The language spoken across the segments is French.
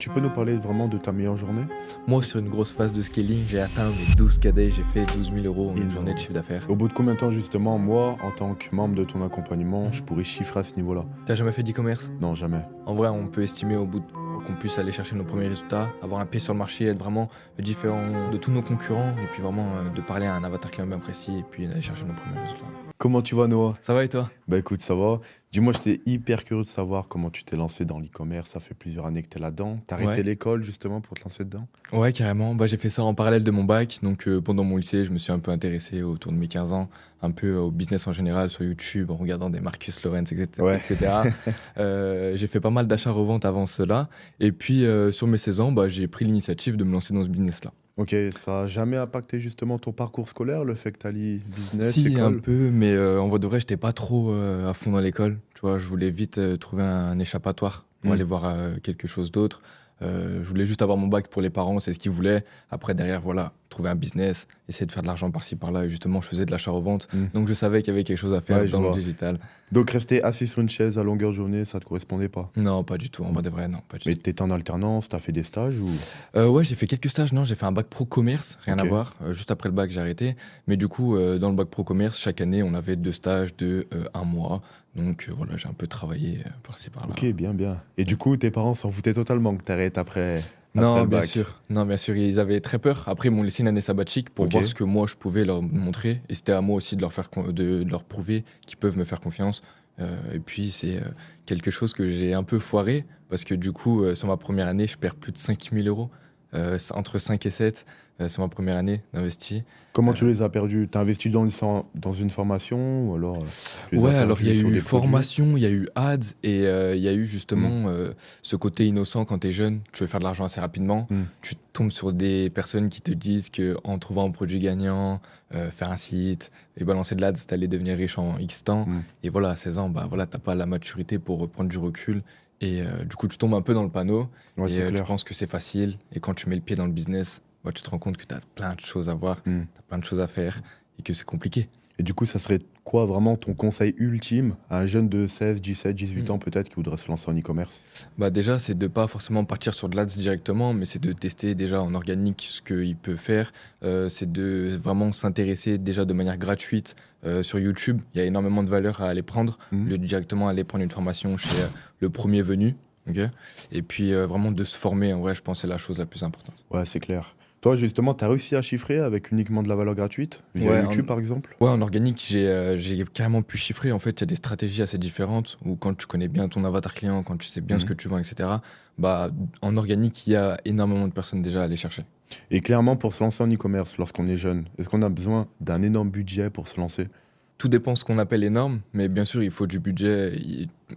Tu peux nous parler vraiment de ta meilleure journée? Moi, sur une grosse phase de scaling, j'ai atteint mes 12 KD, j'ai fait 12 000 euros en une Énorme. journée de chiffre d'affaires. Au bout de combien de temps justement, moi, en tant que membre de ton accompagnement, je pourrais chiffrer à ce niveau-là? T'as jamais fait d'e-commerce? Non, jamais. En vrai, on peut estimer au bout de qu'on puisse aller chercher nos premiers résultats, avoir un pied sur le marché, être vraiment différent de tous nos concurrents, et puis vraiment de parler à un avatar client bien précis, et puis d'aller chercher nos premiers résultats. Comment tu vas, Noah? Ça va et toi? Bah écoute, ça va. Dis-moi, j'étais hyper curieux de savoir comment tu t'es lancé dans l'e-commerce. Ça fait plusieurs années que tu es là-dedans. T'as arrêté Ouais. l'école justement pour te lancer dedans? Ouais, carrément. J'ai fait ça en parallèle de mon bac. Donc, pendant mon lycée, je me suis un peu intéressé autour de mes 15 ans, un peu au business en général sur YouTube, en regardant des Marcus Lawrence, etc. Ouais. etc. J'ai fait pas mal d'achats-reventes avant cela. Et puis, sur mes 16 ans, j'ai pris l'initiative de me lancer dans ce business-là. Ok, ça a jamais impacté justement ton parcours scolaire, le fait que tu allies business, Si, un école? peu, mais en vrai de vrai, j'étais pas trop à fond dans l'école. Tu vois, je voulais vite trouver un échappatoire pour aller voir quelque chose d'autre. Je voulais juste avoir mon bac pour les parents, c'est ce qu'ils voulaient. Après, derrière, voilà, trouver un business, essayer de faire de l'argent par-ci, par-là. Et justement, je faisais de l'achat-revente. Mm. Donc, je savais qu'il y avait quelque chose à faire Ouais, je dans le vois. digital. Donc rester assis sur une chaise à longueur de journée, ça te correspondait pas? Non, pas du tout. En vrai de vrai, non, pas du Mais tout. t'étais en alternance, t'as fait des stages ou? Ouais, j'ai fait quelques stages. Non, j'ai fait un bac pro commerce, rien à Ok. voir. Juste après le bac, j'ai arrêté. Mais du coup, dans le bac pro commerce, chaque année, on avait 2 stages de 1 mois. Donc voilà, j'ai un peu travaillé par-ci par-là. Ok, bien, bien. Et du coup, tes parents s'en foutaient totalement que t'arrêtes après Non, le bien bac? sûr. Non, bien sûr, ils avaient très peur. Après, ils m'ont laissé une année sabbatique pour Ok. voir ce que moi je pouvais leur montrer. Et c'était à moi aussi de leur de leur prouver qu'ils peuvent me faire confiance. Et puis, c'est quelque chose que j'ai un peu foiré parce que du coup, sur ma première année, je perds plus de 5 000 euros. Entre 5 et 7 sur ma première année d'investi. Comment tu les as perdus? T'as investi dans une formation ou alors tu les as Ouais, alors il y a perdus sur eu des produits? formation, il y a eu ads et il y a eu justement ce côté innocent quand t'es jeune, tu veux faire de l'argent assez rapidement, Hmm. tu tombes sur des personnes qui te disent que en trouvant un produit gagnant, faire un site et balancer de l'ads, t'allais devenir riche en X temps. Hmm. Et voilà, à 16 ans, voilà, t'as pas la maturité pour prendre du recul. Et du coup, tu tombes un peu dans le panneau Ouais, et c'est tu clair. penses que c'est facile. Et quand tu mets le pied dans le business, tu te rends compte que tu as plein de choses à voir, Hmm. tu as plein de choses à faire et que c'est compliqué. Et du coup, ça serait quoi vraiment ton conseil ultime à un jeune de 16, 17, 18 Hmm. ans peut-être qui voudrait se lancer en e-commerce? Déjà, c'est de pas forcément partir sur de l'ads directement, mais c'est de tester déjà en organique ce qu'il peut faire. C'est de vraiment s'intéresser déjà de manière gratuite sur YouTube. Il y a énormément de valeur à aller prendre, Hmm. au lieu de directement aller prendre une formation chez le premier venu. Ok. Et puis vraiment de se former, en vrai, je pense que c'est la chose la plus importante. Ouais, c'est clair. Toi, justement, t'as réussi à chiffrer avec uniquement de la valeur gratuite via Ouais, YouTube, par exemple? Ouais, en organique, j'ai carrément pu chiffrer. En fait, il y a des stratégies assez différentes où quand tu connais bien ton avatar client, quand tu sais bien ce que Mhm. tu vends, etc., en organique, il y a énormément de personnes déjà à aller chercher. Et clairement, pour se lancer en e-commerce lorsqu'on est jeune, est-ce qu'on a besoin d'un énorme budget pour se lancer? Tout dépend ce qu'on appelle énorme, mais bien sûr, il faut du budget.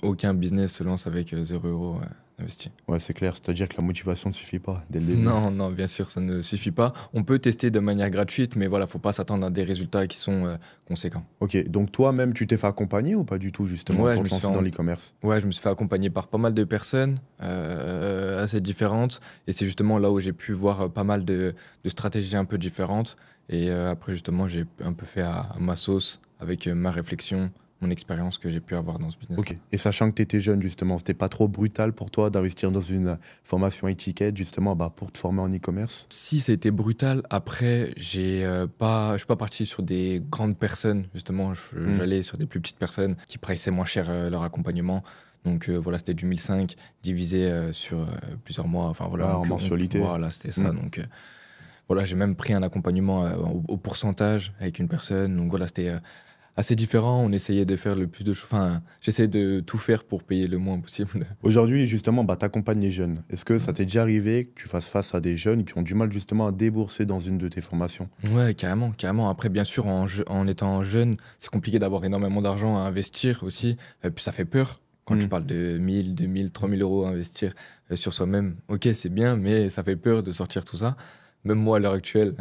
Aucun business se lance avec 0 euros investi. Ouais, c'est clair. C'est-à-dire que la motivation ne suffit pas dès le début. Non, non, bien sûr, ça ne suffit pas. On peut tester de manière gratuite, mais voilà, faut pas s'attendre à des résultats qui sont conséquents. Ok, donc toi-même, tu t'es fait accompagner ou pas du tout, justement, Ouais, pour je me te suis fait lancer dans en- l'e-commerce? Ouais, je me suis fait accompagner par pas mal de personnes assez différentes. Et c'est justement là où j'ai pu voir pas mal de stratégies un peu différentes. Et après, justement, j'ai un peu fait à ma sauce avec ma réflexion, mon expérience que j'ai pu avoir dans ce business. Ok, et sachant que tu étais jeune, justement, c'était pas trop brutal pour toi d'investir dans une formation étiquette, justement, pour te former en e-commerce? Si ça a été brutal, après, je suis pas parti sur des grandes personnes, justement. J'allais sur des plus petites personnes qui priçaient moins cher leur accompagnement. Donc voilà, c'était du 1005 divisé sur plusieurs mois. Enfin voilà, Ouais, en mensualité. voilà, c'était ça. Mm. Donc voilà, j'ai même pris un accompagnement au pourcentage avec une personne. Donc voilà, c'était assez différent. On essayait de faire le plus de choses. Enfin, j'essayais de tout faire pour payer le moins possible. Aujourd'hui, justement, t'accompagnes les jeunes. Est-ce que ça t'est déjà arrivé que tu fasses face à des jeunes qui ont du mal, justement, à débourser dans une de tes formations? Ouais, carrément, carrément. Après, bien sûr, en étant jeune, c'est compliqué d'avoir énormément d'argent à investir aussi. Puis ça fait peur quand tu Mm. parles de 1000, 2000, 3000 euros à investir sur soi-même. Ok, c'est bien, mais ça fait peur de sortir tout ça. Même moi, à l'heure actuelle,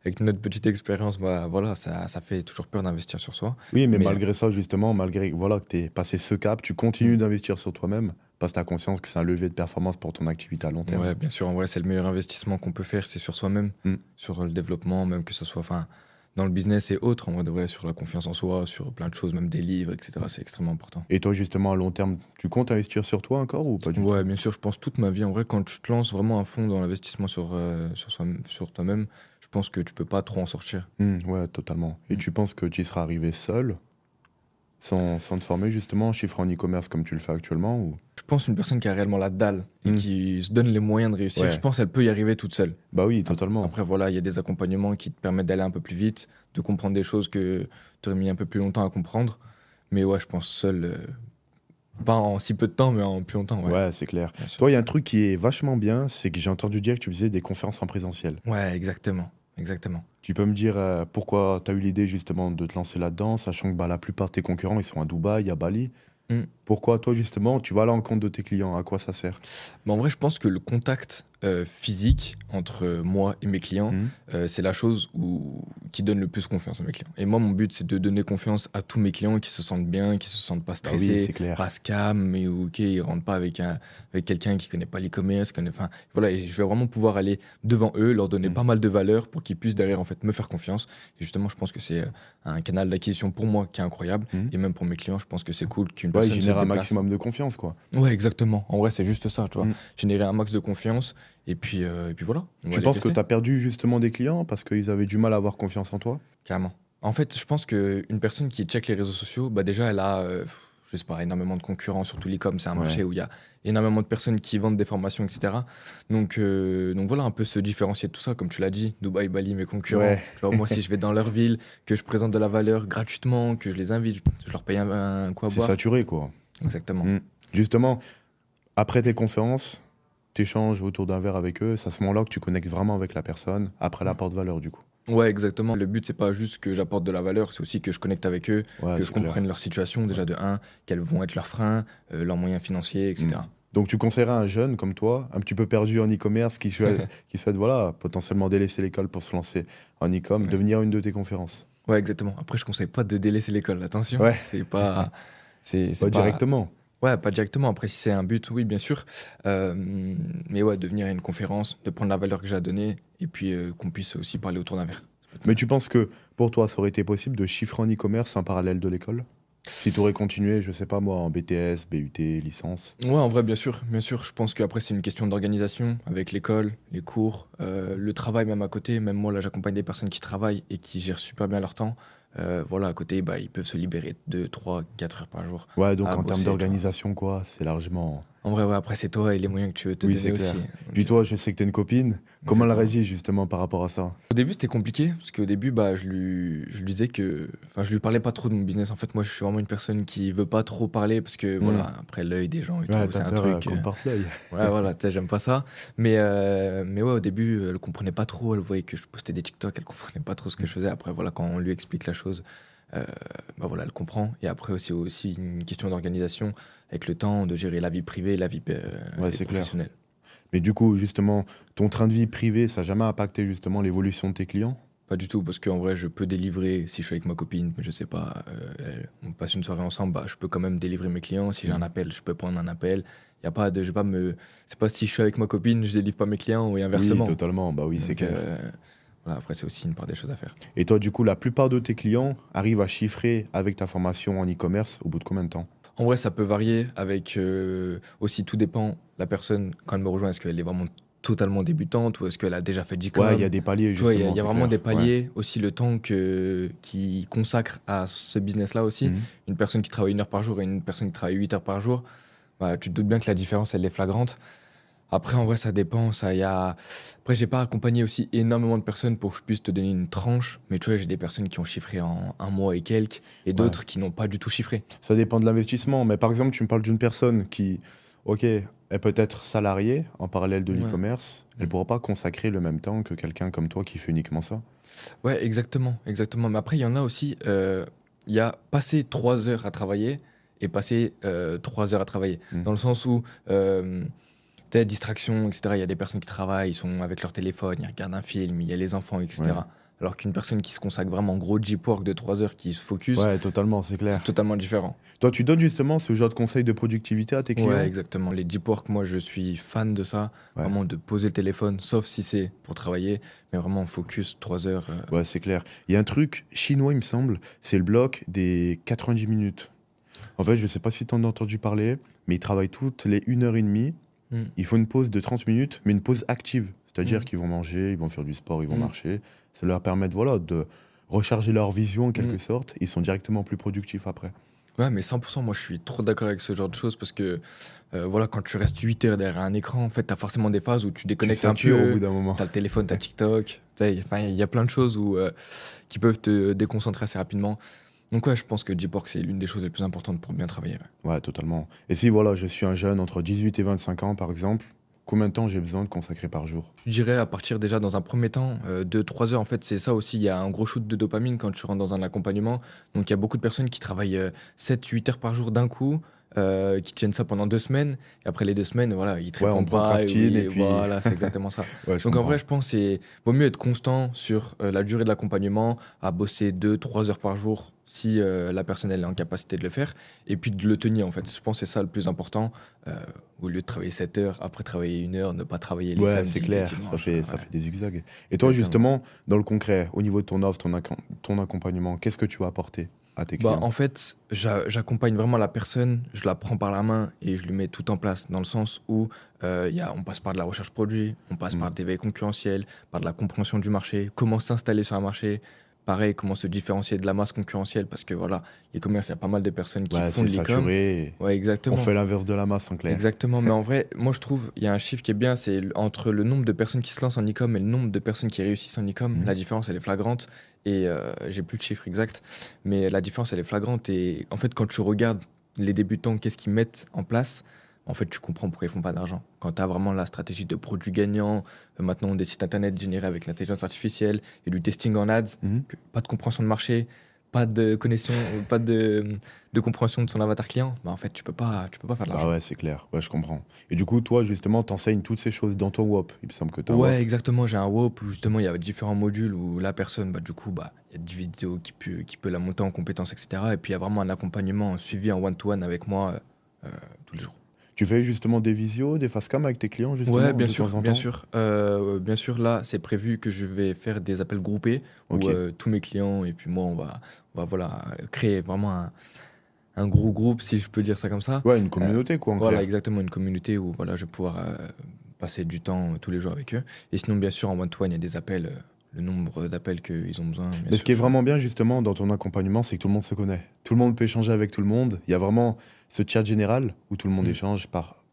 avec notre petite expérience, voilà, ça fait toujours peur d'investir sur soi. Oui, mais Mais malgré ça, justement, malgré voilà, que tu aies passé ce cap, tu continues d'investir sur toi-même parce que tu as conscience que c'est un levier de performance pour ton activité à long terme. ouais, bien sûr, en vrai, c'est le meilleur investissement qu'on peut faire, c'est sur soi-même, Mm. sur le développement, même que ce soit, enfin, dans le business et autres, en vrai de vrai, sur la confiance en soi, sur plein de choses, même des livres, etc. C'est extrêmement important. Et toi, justement, à long terme, tu comptes investir sur toi encore ou pas du tout? Ouais, bien sûr, je pense toute ma vie. En vrai, quand tu te lances vraiment à fond dans l'investissement sur toi-même, je pense que tu peux pas trop en sortir. Ouais, totalement. Et Mm. tu penses que tu y seras arrivé seul, sans te former justement, chiffre en e-commerce comme tu le fais actuellement ou... Je pense une personne qui a réellement la dalle et Mm. qui se donne les moyens de réussir, Ouais. je pense qu'elle peut y arriver toute seule. Bah oui, totalement. Après, voilà, il y a des accompagnements qui te permettent d'aller un peu plus vite, de comprendre des choses que tu aurais mis un peu plus longtemps à comprendre. Mais ouais, je pense seul, pas en si peu de temps, mais en plus longtemps, ouais. Ouais, c'est clair. Bien sûr. Toi, il y a un truc qui est vachement bien, c'est que j'ai entendu dire que tu faisais des conférences en présentiel. Ouais, exactement. Exactement. Tu peux me dire pourquoi tu as eu l'idée justement de te lancer là-dedans, sachant que bah, la plupart de tes concurrents, ils sont à Dubaï, à Bali. Mm. Pourquoi toi, justement, tu vas à l'encontre de tes clients? À quoi ça sert? Mais en vrai, je pense que le contact physique entre moi et mes clients, c'est la chose qui donne le plus confiance à mes clients. Et moi, mon but, c'est de donner confiance à tous mes clients qui se sentent bien, qui se sentent pas Bah oui, stressés, c'est clair. pas scam, mais ils rentrent pas avec quelqu'un qui connaît pas l'e-commerce. Enfin, voilà, et je vais vraiment pouvoir aller devant eux, leur donner Mm. pas mal de valeur pour qu'ils puissent derrière en fait me faire confiance. Et justement, je pense que c'est un canal d'acquisition pour moi qui est incroyable. Mm. Et même pour mes clients, je pense que c'est cool qu'une Ouais, personne il se génère un déplace. maximum de confiance, quoi. Ouais, exactement. En vrai, c'est juste ça, tu vois. Mm. Générer un max de confiance et puis voilà. On va Tu aller penses que tester, tu as perdu justement des clients parce qu'ils avaient du mal à avoir confiance en toi? carrément. En fait, je pense qu'une personne qui check les réseaux sociaux, bah déjà, elle a, je sais pas, énormément de concurrents, surtout l'e-com, c'est un Ouais. marché où il y a énormément de personnes qui vendent des formations, etc. Donc voilà, un peu se différencier de tout ça, comme tu l'as dit, Dubaï, Bali, mes concurrents. Ouais. Tu vois, moi, si je vais dans leur ville, que je présente de la valeur gratuitement, que je les invite, je leur paye un coup à C'est boire. saturé, quoi. Exactement. Mm. Justement, après tes conférences, tu échanges autour d'un verre avec eux. C'est à ce moment-là que tu connectes vraiment avec la personne, après l'apport de valeur, du coup. Ouais, exactement. Le but, c'est pas juste que j'apporte de la valeur, c'est aussi que je connecte avec eux, Ouais, que je c'est clair. comprenne leur situation, déjà de un, quels vont être leurs freins, leurs moyens financiers, etc. Donc, tu conseillerais à un jeune comme toi, un petit peu perdu en e-commerce, qui souhaite voilà, potentiellement délaisser l'école pour se lancer en e-com, Ouais. de venir à une de tes conférences? Ouais, exactement. Après, je conseille pas de délaisser l'école, attention. Ouais. C'est pas. C'est Pas pas. directement. Ouais, pas directement. Après, si c'est un but, oui, bien sûr. Mais ouais, de venir à une conférence, de prendre la valeur que j'ai à donner, et puis qu'on puisse aussi parler autour d'un verre. Mais tu penses que pour toi, ça aurait été possible de chiffrer en e-commerce en parallèle de l'école? Si tu aurais continué, je sais pas moi, en BTS, BUT, licence. Ouais, en vrai, bien sûr, bien sûr. Je pense qu'après, c'est une question d'organisation avec l'école, les cours, le travail même à côté. Même moi, là, j'accompagne des personnes qui travaillent et qui gèrent super bien leur temps. Voilà, à côté, bah, ils peuvent se libérer 2, 3, 4 heures par jour. Ouais, donc à en termes bosser, tu vois. d'organisation, quoi, c'est largement. En vrai, ouais, après, c'est toi et les moyens que tu veux te Oui, donner c'est aussi. clair. Donc, Puis toi, je sais que t'as une copine. Comment elle exactement. réagit justement par rapport à ça? Au début, c'était compliqué, parce qu'au début, bah, je lui disais que. Enfin, je lui parlais pas trop de mon business. En fait, moi, je suis vraiment une personne qui veut pas trop parler, parce que, voilà, après l'œil des gens et Ouais, tout, c'est t'as un peur truc. qu'on te porte l'œil. Ouais, voilà, tu sais, j'aime pas ça. Mais ouais, au début, elle comprenait pas trop. Elle voyait que je postais des TikTok, elle comprenait pas trop ce que je faisais. Après, voilà, quand on lui explique la chose, bah voilà, elle comprend. Et après, c'est aussi une question d'organisation, avec le temps, de gérer la vie privée, la vie Ouais, et c'est clair. professionnelle. Mais du coup, justement, ton train de vie privé, ça n'a jamais impacté justement l'évolution de tes clients? Pas du tout, parce qu'en vrai, je peux délivrer, si je suis avec ma copine, je sais pas, on passe une soirée ensemble, bah, je peux quand même délivrer mes clients. Si j'ai un appel, je peux prendre un appel. Y a pas de, je vais pas me, c'est pas si je suis avec ma copine, je délivre pas mes clients et inversement. Oui, totalement. Bah oui, c'est Donc, clair. voilà, après, c'est aussi une part des choses à faire. Et toi, du coup, la plupart de tes clients arrivent à chiffrer avec ta formation en e-commerce au bout de combien de temps? En vrai, ça peut varier avec aussi, tout dépend la personne quand elle me rejoint. Est-ce qu'elle est vraiment totalement débutante ou est-ce qu'elle a déjà fait du Ouais, il y a des paliers, Tu vois, justement. il y a c'est vraiment clair. des paliers, aussi le temps qu'il consacre à ce business-là aussi. Mhm. Une personne qui travaille 1 heure par jour et une personne qui travaille 8 heures par jour, bah, tu te doutes bien que la différence, elle est flagrante. Après, en vrai, ça dépend. Après, j'ai pas accompagné aussi énormément de personnes pour que je puisse te donner une tranche. Mais tu vois, j'ai des personnes qui ont chiffré en 1 mois et quelques et d'autres qui n'ont pas du tout chiffré. Ça dépend de l'investissement. Mais par exemple, tu me parles d'une personne qui, ok, elle peut être salariée en parallèle de Ouais. l'e-commerce. Elle ne pourra pas consacrer le même temps que quelqu'un comme toi qui fait uniquement ça. Ouais, exactement, exactement. Mais après, il y en a aussi, il y a passer 3 heures à travailler et passer 3 heures à travailler. Mhm. Dans le sens où, tu sais, distraction, etc. Il y a des personnes qui travaillent, ils sont avec leur téléphone, ils regardent un film, il y a les enfants, etc. Ouais. alors qu'une personne qui se consacre vraiment en gros deep work de 3 heures, qui se focus, Ouais, totalement, c'est c'est clair. totalement différent. Toi, tu donnes justement ce genre de conseils de productivité à tes Ouais, clients? exactement. Les deep work, moi, je suis fan de ça. Ouais. Vraiment de poser le téléphone, sauf si c'est pour travailler, mais vraiment focus 3 heures. Ouais, c'est clair. Il y a un truc chinois, il me semble, c'est le bloc des 90 minutes. En fait, je sais pas si tu en as entendu parler, mais ils travaillent toutes les 1h30. Mm. Il faut une pause de 30 minutes, mais une pause active. C'est-à-dire Mm. qu'ils vont manger, ils vont faire du sport, ils vont Mm. marcher. Ça leur permet voilà, de recharger leur vision en quelque Mm. sorte. Ils sont directement plus productifs après. Ouais, mais 100%, moi, je suis trop d'accord avec ce genre de choses parce que, voilà, quand tu restes 8 heures derrière un écran, en fait, t'as forcément des phases où tu Tu déconnectes un satures au peu. bout d'un moment. T'as le téléphone, t'as TikTok. Tu sais, enfin, il y a plein de choses qui peuvent te déconcentrer assez rapidement. Donc, ouais, je pense que Deep Work, c'est l'une des choses les plus importantes pour bien travailler. Ouais. Ouais, totalement. Et si voilà, je suis un jeune entre 18 et 25 ans, par exemple, combien de temps j'ai besoin de consacrer par jour? Je dirais à partir déjà dans un premier temps, 2-3 heures, en fait, c'est ça aussi. Il y a un gros shoot de dopamine quand tu rentres dans un accompagnement. Donc, il y a beaucoup de personnes qui travaillent 7-8 heures par jour d'un coup, qui tiennent ça pendant 2 semaines. Et après les 2 semaines, voilà, ils te Ouais, on répondent pas. procrastine et puis. Voilà, c'est exactement ça. Ouais, je Donc, en comprends. vrai, je pense qu'il vaut mieux être constant sur la durée de l'accompagnement, à bosser 2-3 heures par jour si la personne elle est en capacité de le faire, et puis de le tenir, en fait. Je pense que c'est ça le plus important. euh, Au lieu de travailler 7 heures, après travailler 1 heure, ne pas travailler les Ouais, samedis, c'est les clair, ça dimanches. fait, ça Ouais. fait des zigzags. Et toi, Exactement. justement, dans le concret, au niveau de ton offre, ton accompagnement, qu'est-ce que tu vas apporter à tes Bah, clients? en fait, j'accompagne vraiment la personne, je la prends par la main et je lui mets tout en place, dans le sens où on passe par de la recherche produit, on passe Mm. par des veilles concurrentielles, par de la compréhension du marché, comment s'installer sur un marché, pareil, comment se différencier de la masse concurrentielle, parce que voilà, l'e-commerce, il y a pas mal de personnes qui Ouais, font c'est de l'e-com. saturé. Ouais, On exactement. fait l'inverse de la masse, en clair. Exactement, mais en vrai, moi je trouve, il y a un chiffre qui est bien, c'est entre le nombre de personnes qui se lancent en e-com et le nombre de personnes qui réussissent en e-com, Mhm. la différence elle est flagrante, et j'ai plus de chiffre exact, mais la différence elle est flagrante, et en fait quand tu regardes les débutants, qu'est-ce qu'ils mettent en place, en fait tu comprends pourquoi ils font pas d'argent. Quand tu as vraiment la stratégie de produits gagnants, maintenant des sites internet générés avec l'intelligence artificielle et du testing en ads, Mhm. pas de compréhension de marché, pas de connexion, pas de compréhension de son avatar client, bah en fait tu peux pas faire de Bah l'argent. ouais, c'est clair. Ouais, je comprends. Et du coup, toi, justement, t'enseignes toutes ces choses dans ton WOP. Il me semble que t'as un WOP. Ouais, exactement. J'ai un WOP où justement il y a différents modules où la personne, bah, du coup, bah, il y a des vidéos qui peut la monter en compétences, etc. Et puis il y a vraiment un accompagnement suivi en one-to-one avec moi tous les jours. Tu fais justement des visios, des facecam avec tes clients, justement, Ouais, bien de sûr, temps en bien temps? sûr. Bien sûr, là, c'est prévu que je vais faire des appels groupés où Ok. tous mes clients et puis moi, on va voilà, créer vraiment un gros groupe, si je peux dire ça comme ça. Ouais, une Euh, communauté, quoi, en Voilà, clair. exactement, une communauté où voilà, je vais pouvoir passer du temps tous les jours avec eux. Et sinon, bien sûr, en one-to-one, il y a des appels, le nombre d'appels qu'ils ont besoin. Bien Mais ce sûr, qui est vraiment bien, justement, dans ton accompagnement, c'est que tout le monde se connaît. Tout le monde peut échanger avec tout le monde. Il y a vraiment ce chat général où tout le monde Mm. échange,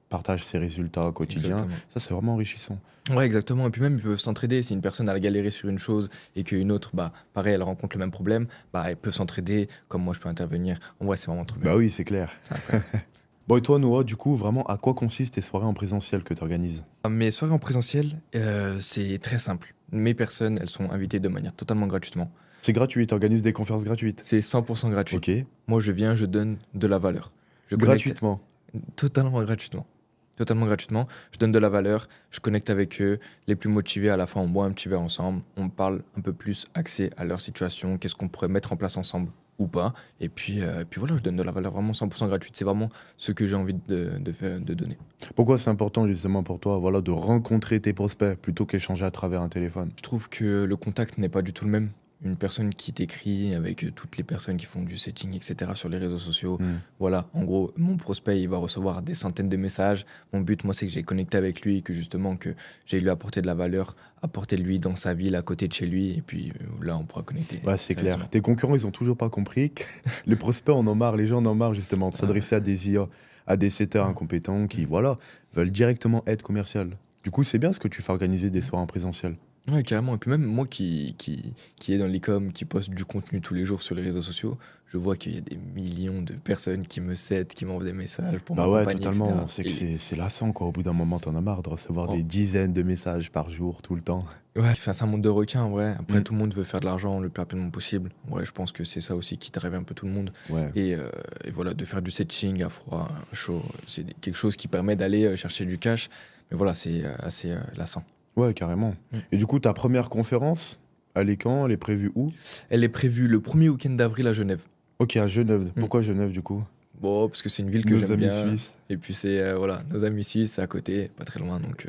partage ses résultats quotidiens. Exactement. Ça, c'est vraiment enrichissant. Ouais, exactement. Et puis même, ils peuvent s'entraider. Si une personne a galéré sur une chose et qu'une autre, bah, pareil, elle rencontre le même problème, bah, elles peuvent s'entraider. Comme moi, je peux intervenir. En vrai, c'est vraiment trop bien. Bah oui, c'est clair. C'est incroyable. Bon, et toi, Noah, du coup, vraiment, à quoi consistent tes soirées en présentiel que tu organises? Mes soirées en présentiel, c'est très simple. Mes personnes, elles sont invitées de manière totalement gratuitement. C'est gratuit, tu organises des conférences gratuites. C'est 100% gratuit. Ok. Moi, je viens, je donne de la valeur. Je connecte Gratuitement. totalement gratuitement. Totalement gratuitement. Je donne de la valeur, je connecte avec eux, les plus motivés. À la fin, on boit un petit verre ensemble, on parle un peu plus axé à leur situation, qu'est-ce qu'on pourrait mettre en place ensemble ou pas. Et puis voilà, je donne de la valeur vraiment 100% gratuite. C'est vraiment ce que j'ai envie de donner. Pourquoi c'est important, justement, pour toi, voilà, de rencontrer tes prospects plutôt qu'échanger à travers un téléphone? Je trouve que le contact n'est pas du tout le même. Une personne qui t'écrit avec toutes les personnes qui font du setting, etc. sur les réseaux sociaux. Hmm. Voilà, en gros, mon prospect, il va recevoir des centaines de messages. Mon but, moi, c'est que j'ai connecté avec lui, que justement, que j'ai lui apporté de la valeur, apporté de lui dans sa ville, à côté de chez lui. Et puis là, on pourra connecter. Ouais, c'est sérieusement. clair. Tes concurrents, ils ont toujours pas compris que les prospects en ont marre, les gens en ont marre, justement, de s'adresser à des IA, à des setters incompétents qui, voilà, veulent directement être commercial. Du coup, c'est bien ce que tu fais organiser des soirées en présentiel. Ouais, carrément. Et puis même moi qui est dans l'e-com, qui poste du contenu tous les jours sur les réseaux sociaux, je vois qu'il y a des millions de personnes qui me settent, qui m'envoient des messages pour Bah ouais, m'accompagner, totalement. etc. C'est que Et- c'est lassant, quoi. Au bout d'un moment, t'en as marre de recevoir Oh. des dizaines de messages par jour, tout le temps. Ouais, enfin, c'est un monde de requins en vrai. Après, Mm. tout le monde veut faire de l'argent le plus rapidement possible. Ouais, je pense que c'est ça aussi qui drive un peu tout le monde. Ouais. Et voilà, de faire du setching à froid, à chaud, c'est quelque chose qui permet d'aller chercher du cash. Mais voilà, c'est assez lassant. Ouais, carrément. Mm. Et du coup, ta première conférence, Elle est quand? Elle est prévue où? Elle est prévue le premier week-end d'avril à Genève. Ok, à Genève. Mm. Pourquoi Genève du coup? Bon, parce que c'est une ville que Nos j'aime amis bien. suisses. Et puis c'est voilà, nos amis suisses, c'est à côté, pas très loin, donc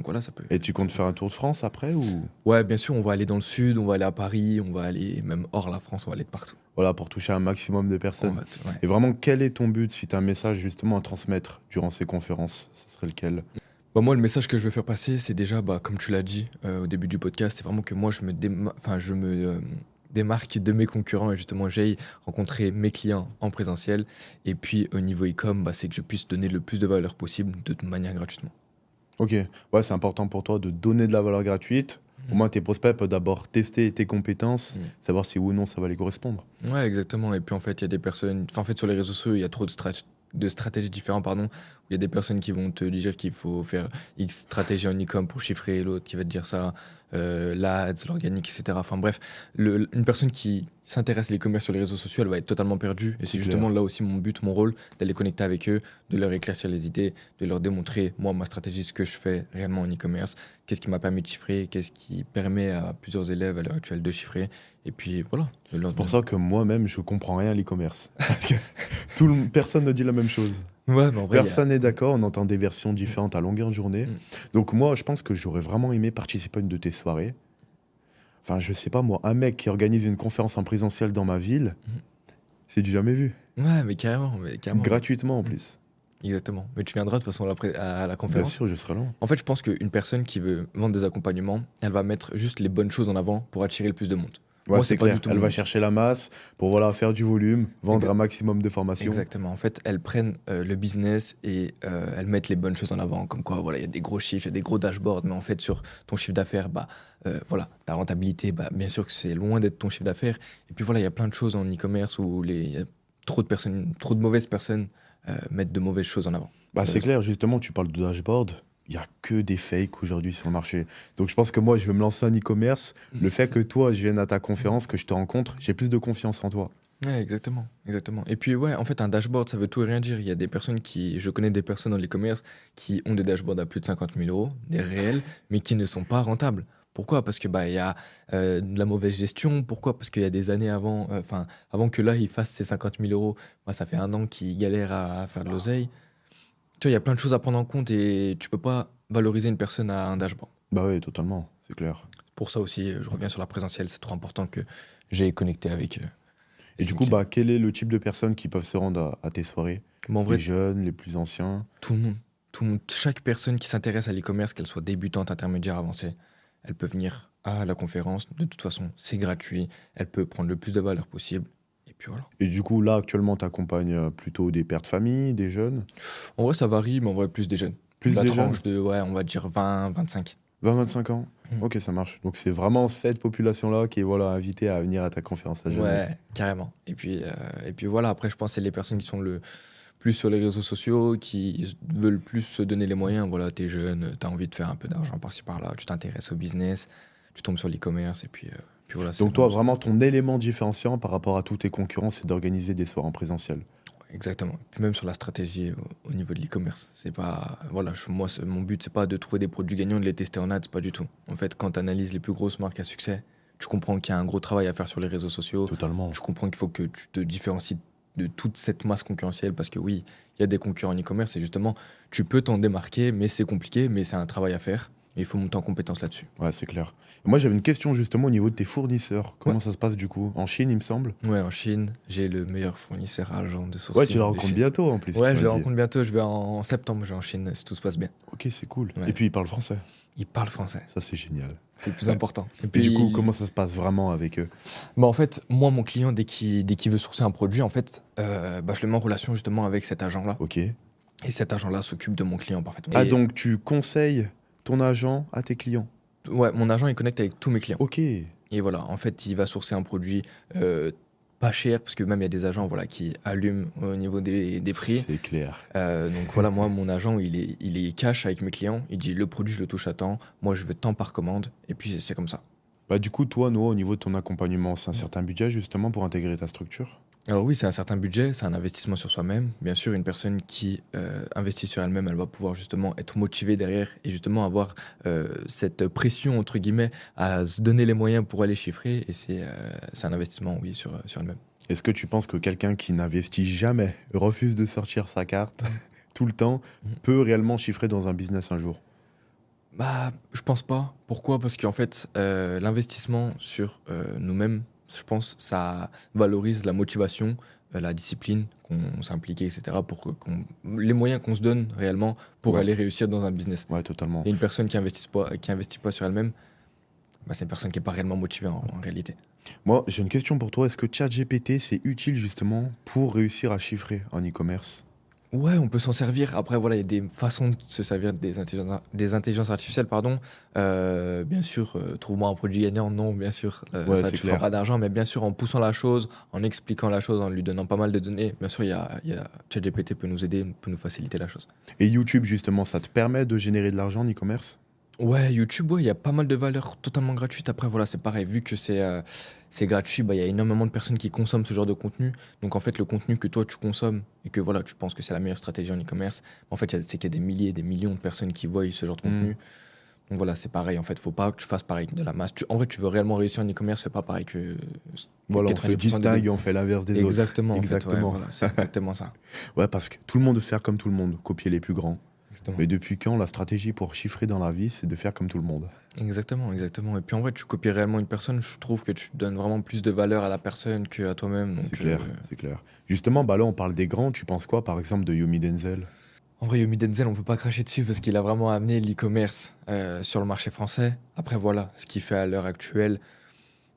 voilà, ça peut. Et tu comptes faire un tour de France après ou... Ouais, bien sûr, on va aller dans le sud, on va aller à Paris, on va aller même hors la France, on va aller de partout. Voilà, pour toucher un maximum de personnes. Ouais. Et vraiment, quel est ton but si tu as un message justement à transmettre durant ces conférences? Ce serait lequel? Bah, moi, le message que je veux faire passer, c'est déjà, bah, comme tu l'as dit au début du podcast, c'est vraiment que moi, je me démarque de mes concurrents et justement, j'aille rencontrer mes clients en présentiel. Et puis, au niveau e-com, bah, c'est que je puisse donner le plus de valeur possible de manière gratuitement. Ok, ouais, c'est important pour toi de donner de la valeur gratuite. Au moins, tes prospects peuvent d'abord tester tes compétences, savoir si oui ou non ça va les correspondre. Ouais, exactement. Et puis, en fait, il y a des personnes. Enfin, en fait, sur les réseaux sociaux, il y a trop de stratégies différentes, pardon. Où il y a des personnes qui vont te dire qu'il faut faire X stratégie en e-com pour chiffrer, l'autre qui va te dire ça, l'ADS, l'organique, etc. Enfin bref, une personne qui s'intéresse à l'e-commerce sur les réseaux sociaux, elle va être totalement perdue. Et c'est justement là aussi mon but, mon rôle, d'aller connecter avec eux, de leur éclaircir les idées, de leur démontrer, moi, ma stratégie, ce que je fais réellement en e-commerce, qu'est-ce qui m'a permis de chiffrer, qu'est-ce qui permet à plusieurs élèves à l'heure actuelle de chiffrer. Et puis voilà. C'est pour ça que moi-même, je comprends rien à l'e-commerce. Parce que personne ne dit la même chose. Ouais, mais en vrai, Personne n'est d'accord, on entend des versions différentes à longueur de journée. Donc moi, je pense que j'aurais vraiment aimé participer à une de tes soirées. Enfin, je sais pas moi, un mec qui organise une conférence en présentiel dans ma ville, c'est du jamais vu. Ouais, mais carrément. Gratuitement en plus. Exactement. Mais tu viendras de toute façon à la Bien conférence. sûr, je serai là. En fait, je pense qu'une personne qui veut vendre des accompagnements, elle va mettre juste les bonnes choses en avant pour attirer le plus de monde. Ouais, Moi, c'est pas clair. du tout Elle mon va but. chercher la masse pour voilà, faire du volume, vendre un maximum de formations. Exactement. En fait, elles prennent le business et elles mettent les bonnes choses en avant. Comme quoi, voilà, il y a des gros chiffres, il y a des gros dashboards, mais en fait, sur ton chiffre d'affaires, bah, voilà, ta rentabilité, bah, bien sûr que c'est loin d'être ton chiffre d'affaires. Et puis voilà, il y a plein de choses en e-commerce où il y a trop de mauvaises personnes mettent de mauvaises choses en avant. Bah, c'est clair, justement, tu parles de dashboard. Il n'y a que des fakes aujourd'hui sur le marché. Donc je pense que moi, je vais me lancer en e-commerce. Le fait que toi, je vienne à ta conférence, que je te rencontre, j'ai plus de confiance en toi. Ouais, exactement. Et puis ouais, en fait, un dashboard, ça veut tout et rien dire. Il y a des personnes je connais des personnes dans l'e-commerce qui ont des dashboards à plus de 50 000 euros, des réels, mais qui ne sont pas rentables. Pourquoi? Parce que bah il y a de la mauvaise gestion. Pourquoi? Parce qu'il y a des années avant, avant que là il fasse ses 50 000 euros, moi ça fait un an qu'il galère à faire de l'oseille. Tu vois, il y a plein de choses à prendre en compte et tu peux pas valoriser une personne à un dashboard. Bah oui, totalement, c'est clair. Pour ça aussi, je reviens sur la présentielle, c'est trop important que j'ai connecté avec eux. Et du coup, bah, quel est le type de personnes qui peuvent se rendre à tes soirées? Mais en vrai, Les jeunes, les plus anciens? tout le monde, chaque personne qui s'intéresse à l'e-commerce, qu'elle soit débutante, intermédiaire, avancée, elle peut venir à la conférence. De toute façon, c'est gratuit. Elle peut prendre le plus de valeur possible. Et puis voilà. Et du coup, là, actuellement, tu accompagnes plutôt des pères de famille, des jeunes? En vrai, ça varie, mais en vrai, plus des jeunes. Plus La des jeunes? tranche de, ouais, on va dire 20, 25. 20-25 ans? Ok, ça marche. Donc c'est vraiment cette population-là qui est voilà, invitée à venir à ta conférence à Genève. Ouais, carrément. Et puis voilà, après, je pense que c'est les personnes qui sont le plus sur les réseaux sociaux, qui veulent plus se donner les moyens. Voilà, t'es jeune, t'as envie de faire un peu d'argent par-ci par-là, tu t'intéresses au business, tu tombes sur l'e-commerce, et puis voilà. Donc toi, vraiment, ton élément différenciant par rapport à tous tes concurrents, c'est d'organiser des soirées en présentiel. Exactement. Puis même sur la stratégie au niveau de l'e-commerce. C'est pas. Voilà, moi, mon but, c'est pas de trouver des produits gagnants, de les tester en ads, pas du tout. En fait, quand tu analyses les plus grosses marques à succès, tu comprends qu'il y a un gros travail à faire sur les réseaux sociaux. Totalement. Tu comprends qu'il faut que tu te différencies de toute cette masse concurrentielle parce que oui, il y a des concurrents en e-commerce et justement, tu peux t'en démarquer, mais c'est compliqué, mais c'est un travail à faire. Et il faut monter en compétence là-dessus. Ouais, c'est clair. Et moi, j'avais une question justement au niveau de tes fournisseurs. Comment ça se passe du coup? En Chine, il me semble. Ouais, en Chine, j'ai le meilleur fournisseur agent de sourcing. Ouais, tu le de rencontres Chine. bientôt en plus. Ouais, tu je m'as le dit. rencontre bientôt. Je vais en septembre, je vais en Chine si tout se passe bien. Ok, c'est cool. Ouais. Et puis, il parle français. Il parle français. Ça, c'est génial. C'est le plus important. Et du coup, comment ça se passe vraiment avec eux? Bah en fait, moi, mon client, dès qu'il veut sourcer un produit, en fait, bah, je le mets en relation justement avec cet agent-là. Ok. Et cet agent-là s'occupe de mon client parfaitement. Ah, Et- donc tu conseilles ton agent à tes clients? Ouais, mon agent, il connecte avec tous mes clients. Ok. Et voilà, en fait, il va sourcer un produit pas cher, parce que même il y a des agents voilà, qui allument au niveau des prix. C'est clair. Donc voilà, moi, mon agent, il est cash avec mes clients. Il dit, le produit, je le touche à temps. Moi, je veux tant par commande. Et puis, c'est comme ça. Bah, du coup, toi, Noah, au niveau de ton accompagnement, c'est un certain budget justement pour intégrer ta structure? Alors oui, c'est un certain budget, c'est un investissement sur soi-même. Bien sûr, une personne qui investit sur elle-même, elle va pouvoir justement être motivée derrière et justement avoir cette pression, entre guillemets, à se donner les moyens pour aller chiffrer. Et c'est un investissement, oui, sur elle-même. Est-ce que tu penses que quelqu'un qui n'investit jamais, refuse de sortir sa carte tout le temps, Mhm. peut réellement chiffrer dans un business un jour? Bah, je pense pas. Pourquoi? Parce qu'en fait, l'investissement sur nous-mêmes, je pense, ça valorise la motivation, la discipline, qu'on s'implique, etc. Les moyens qu'on se donne réellement pour Ouais, aller réussir dans un business. ouais, totalement. Et une personne qui investit pas sur elle-même, bah, c'est une personne qui n'est pas réellement motivée en réalité. Moi, j'ai une question pour toi. Est-ce que ChatGPT, c'est utile justement pour réussir à chiffrer en e-commerce? Ouais, on peut s'en servir. Après, voilà, il y a des façons de se servir des intelligences artificielles, pardon. Bien sûr, trouve-moi un produit gagnant. Non, bien sûr, Ouais, ça c'est ne te fera clair. pas d'argent, mais bien sûr, en poussant la chose, en expliquant la chose, en lui donnant pas mal de données, bien sûr, ChatGPT peut nous aider, peut nous faciliter la chose. Et YouTube, justement, ça te permet de générer de l'argent en e-commerce? Ouais, YouTube, ouais, il y a pas mal de valeurs totalement gratuites. Après, voilà, c'est pareil, vu que c'est gratuit, bah, il y a énormément de personnes qui consomment ce genre de contenu. Donc, en fait, le contenu que toi, tu consommes et que voilà, tu penses que c'est la meilleure stratégie en e-commerce, en fait, c'est qu'il y a des milliers, des millions de personnes qui voient ce genre de Hmm. contenu. Donc, voilà, c'est pareil. En fait, faut pas que tu fasses pareil de la masse. En vrai, tu veux réellement réussir en e-commerce, fais pas pareil que Voilà, on se 90% des distingue et débuts. on fait l'inverse des autres. Exactement, en fait, ouais, Exactement. voilà, c'est exactement ça. Ouais, parce que tout le monde veut faire comme tout le monde, copier les plus grands. Exactement. Mais depuis quand la stratégie pour chiffrer dans la vie, c'est de faire comme tout le monde? Exactement, exactement. Et puis en vrai, tu copies réellement une personne, je trouve que tu donnes vraiment plus de valeur à la personne qu'à toi-même. C'est Donc, clair, c'est clair. Justement, bah là, on parle des grands. Tu penses quoi, par exemple, de Yomi Denzel? en vrai, Yomi Denzel, on peut pas cracher dessus parce qu'il a vraiment amené l'e-commerce sur le marché français. Après, voilà, ce qu'il fait à l'heure actuelle,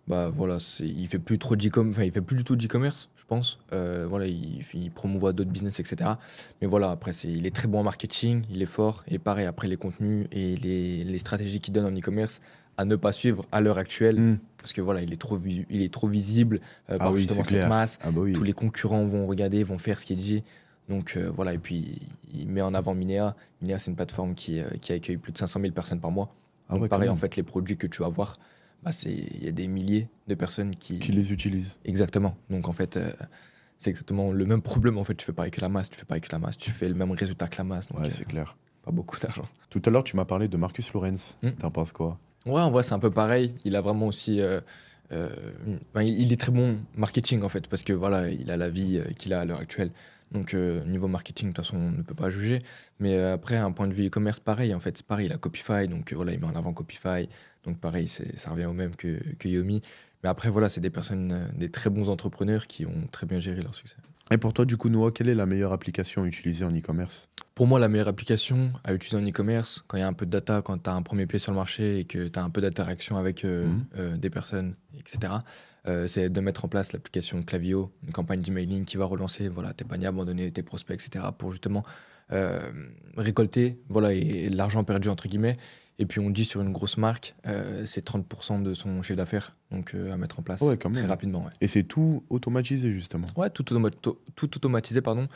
bah voilà, il fait plus trop d'e-commerce, enfin, il fait plus du tout d'e-commerce, je pense. Voilà, il promouvoit d'autres business, etc. Mais voilà, après, il est très bon en marketing, il est fort. Et pareil, après, les contenus et les stratégies qu'il donne en e-commerce à ne pas suivre à l'heure actuelle. Hmm. Parce que voilà, il est trop visible Ah par oui, justement c'est cette clair. masse. Ah bah oui. Tous les concurrents vont regarder, vont faire ce qui est dit. Donc voilà, et puis il met en avant Minea. Minea, c'est une plateforme qui accueille plus de 500 000 personnes par mois. Ah Donc ouais, quand pareil, en même. fait, les produits que tu vas voir, bah, il y a des milliers de personnes Qui qui... les utilise. Exactement. Donc en fait, c'est exactement le même problème. En fait, tu fais pareil que la masse, tu fais pareil que la masse, tu fais le même résultat que la masse. Donc Ouais, c'est clair. pas beaucoup d'argent. Tout à l'heure, tu m'as parlé de Marcus Lawrence. Hmm. T'en penses quoi? Ouais, en vrai, c'est un peu pareil. Il a vraiment aussi... il est très bon marketing, en fait, parce que voilà, il a la vie qu'il a à l'heure actuelle. Donc, niveau marketing, de toute façon, on ne peut pas juger. Mais après, un point de vue e-commerce, pareil, en fait, c'est pareil, il a Copify, donc voilà, il met en avant Copify. Donc, pareil, ça revient au même que Yomi. Mais après, voilà, c'est des personnes, des très bons entrepreneurs qui ont très bien géré leur succès. Et pour toi, du coup, Noah, quelle est la meilleure application utilisée en e-commerce? Pour moi, la meilleure application à utiliser en e-commerce, quand il y a un peu de data, quand tu as un premier pied sur le marché et que tu as un peu d'interaction avec des personnes, etc., c'est de mettre en place l'application Klaviyo, une campagne d'emailing qui va relancer voilà, tes paniers abandonnés, tes prospects, etc., pour justement euh, récolter voilà, et l'argent perdu, entre guillemets. Et puis on dit sur une grosse marque, c'est 30% de son chiffre d'affaires, donc à mettre en Ah ouais, place quand très même. rapidement. Ouais. Et c'est tout automatisé, justement. Ouais, tout automatisé, pardon.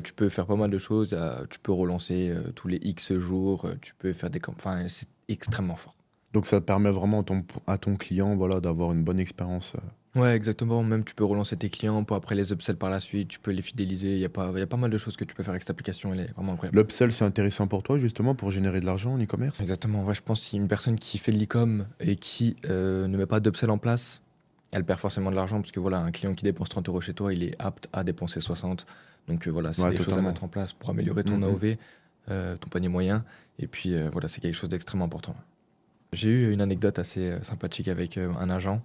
Tu peux faire pas mal de choses. Tu peux relancer tous les X jours. Tu peux faire Enfin, c'est extrêmement fort. Donc ça permet vraiment à ton client, voilà, d'avoir une bonne expérience. Ouais, exactement. Même tu peux relancer tes clients pour après les upsell par la suite. Tu peux les fidéliser. Il y a pas mal de choses que tu peux faire avec cette application. Elle est vraiment incroyable. L'upsell, c'est intéressant pour toi, justement, pour générer de l'argent en e-commerce? Exactement. En vrai, je pense que si une personne qui fait de l'e-com et qui ne met pas d'upsell en place, elle perd forcément de l'argent parce que voilà, un client qui dépense 30 € chez toi, il est apte à dépenser 60. Donc voilà, c'est Ouais, des choses à totalement. mettre en place pour améliorer ton Mhm. AOV, ton panier moyen. Et puis voilà, c'est quelque chose d'extrêmement important. J'ai eu une anecdote assez sympathique avec un agent.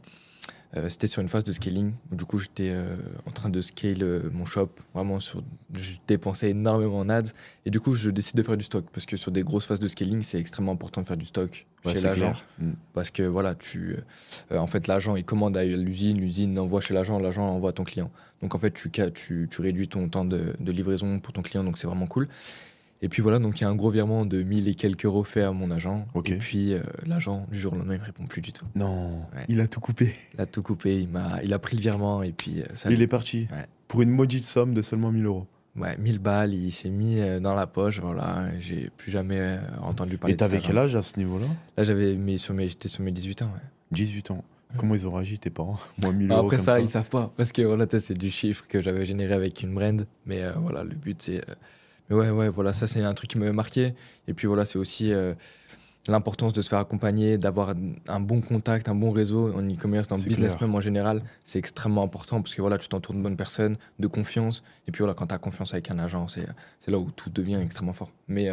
C'était sur une phase de scaling. Où, du coup, j'étais en train de scale mon shop. Vraiment, je dépensais énormément en ads. Et du coup, je décide de faire du stock. Parce que sur des grosses phases de scaling, c'est extrêmement important de faire du stock Ouais, chez c'est l'agent. clair. Mm. Parce que voilà, en fait, l'agent, il commande à l'usine envoie chez l'agent envoie à ton client. Donc en fait, tu réduis ton temps de livraison pour ton client, donc c'est vraiment cool. Et puis voilà, donc il y a un gros virement de 1000 et quelques euros fait à mon agent. Ok. Et puis l'agent, du jour au lendemain, il me répond plus du tout. Non, Ouais. il a tout coupé. Il a tout coupé, il a pris le virement et puis ça. Il est parti. Ouais. Pour une maudite somme de seulement 1000 €. Ouais, 1000 balles, il s'est mis dans la poche, voilà. J'ai plus jamais entendu parler Et de ça. t'avais quel âge à ce niveau-là? Là, j'étais sur mes 18 ans, ouais. 18 ans. Comment ils ont réagi, tes parents? Moi, 1000 Bah, euros après comme ça, ça. ils savent pas. Parce que voilà, c'est du chiffre que j'avais généré avec une brand. Mais voilà, le but, c'est. Mais ouais, voilà, ça, c'est un truc qui m'avait marqué. Et puis voilà, c'est aussi l'importance de se faire accompagner, d'avoir un bon contact, un bon réseau en e-commerce, dans le C'est business clair. même en général. C'est extrêmement important parce que voilà, tu t'entoures de bonnes personnes, de confiance. Et puis voilà, quand tu as confiance avec un agent, c'est là où tout devient extrêmement fort. Mais